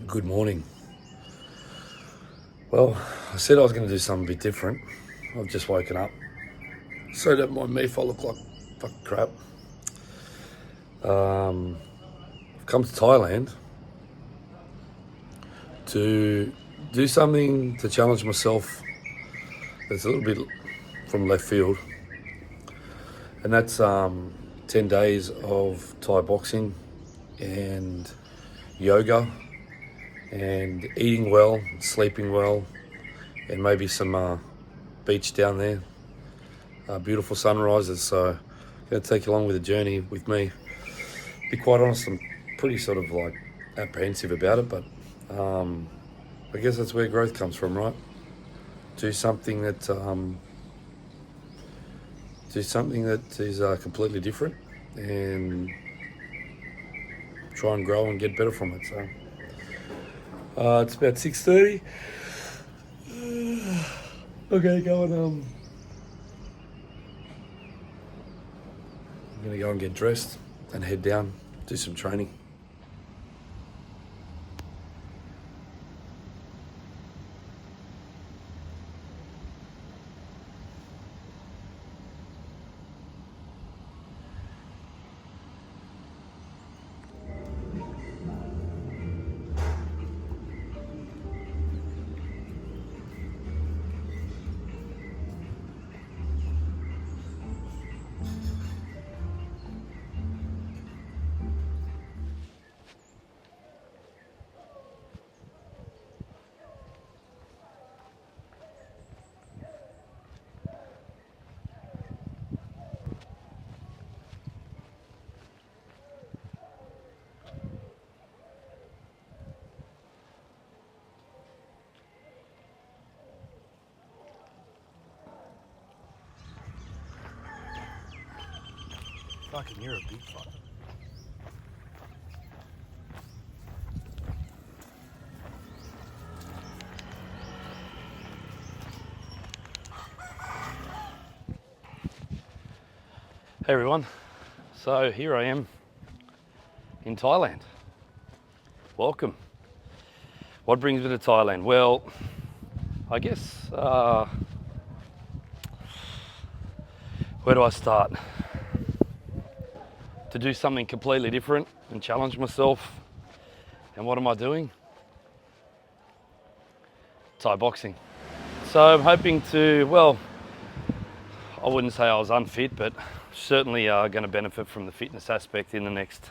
Good morning. Well, I said I was going to do something a bit different. I've just woken up. So don't mind me if I look like fucking crap. I've come to Thailand to do something to challenge myself that's a little bit from left field. And that's 10 days of Thai boxing and yoga and eating well, sleeping well, and maybe some beach down there. Beautiful sunrises, so I'm going to take you along with the journey with me. Be quite honest, I'm pretty sort of like apprehensive about it, but I guess that's where growth comes from, right? Do something that is completely different and try and grow and get better from it. So it's about 6:30. Okay, I'm gonna go and get dressed and head down, do some training. Fucking, you're a big fuck. Hey everyone, so here I am in Thailand. Welcome. What brings me to Thailand? Well, I guess, where do I start? To do something completely different and challenge myself. And what am I doing? Thai boxing. So I'm hoping to, well, I wouldn't say I was unfit, but certainly going to benefit from the fitness aspect in the next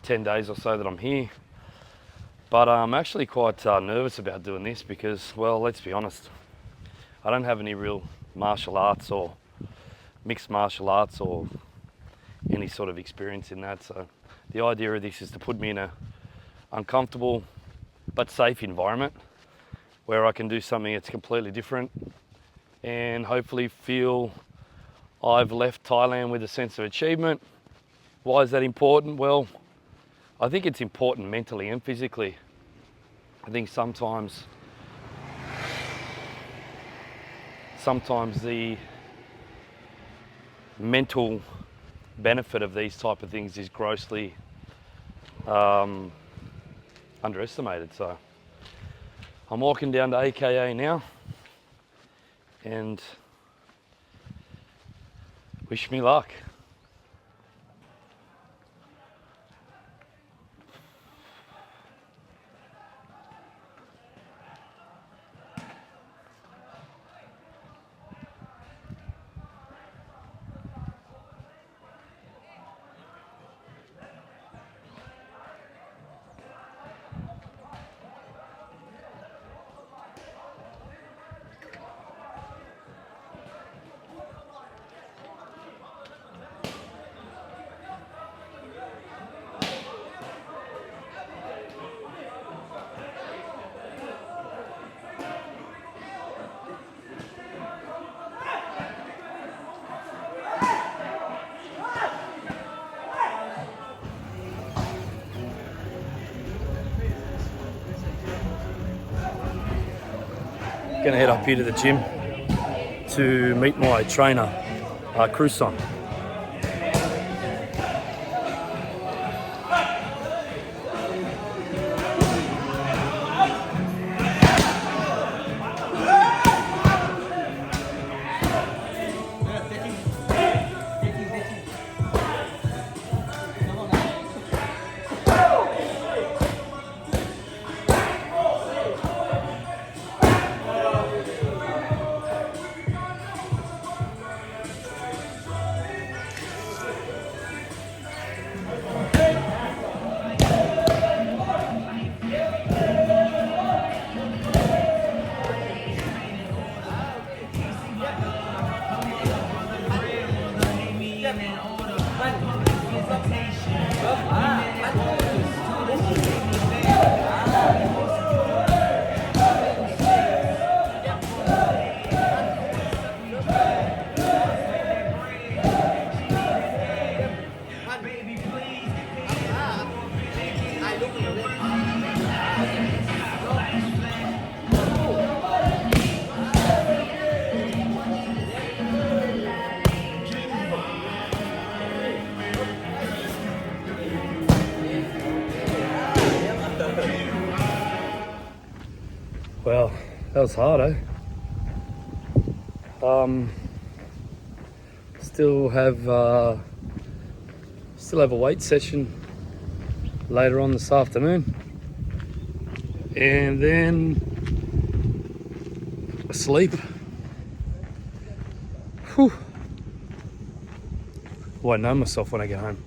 10 days or so that I'm here. But I'm actually quite nervous about doing this because, well, let's be honest, I don't have any real martial arts or mixed martial arts or any sort of experience in that. So the idea of this is to put me in a uncomfortable but safe environment where I can do something that's completely different and hopefully feel I've left Thailand with a sense of achievement. Why is that important? Well, I think it's important mentally and physically. I think sometimes the mental benefit of these type of things is grossly underestimated. So I'm walking down to AKA now and wish me luck. Gonna head up here to the gym to meet my trainer, Cruson. That was hard, eh? Still have a weight session later on this afternoon, and then sleep. Whew. Won't know myself when I get home.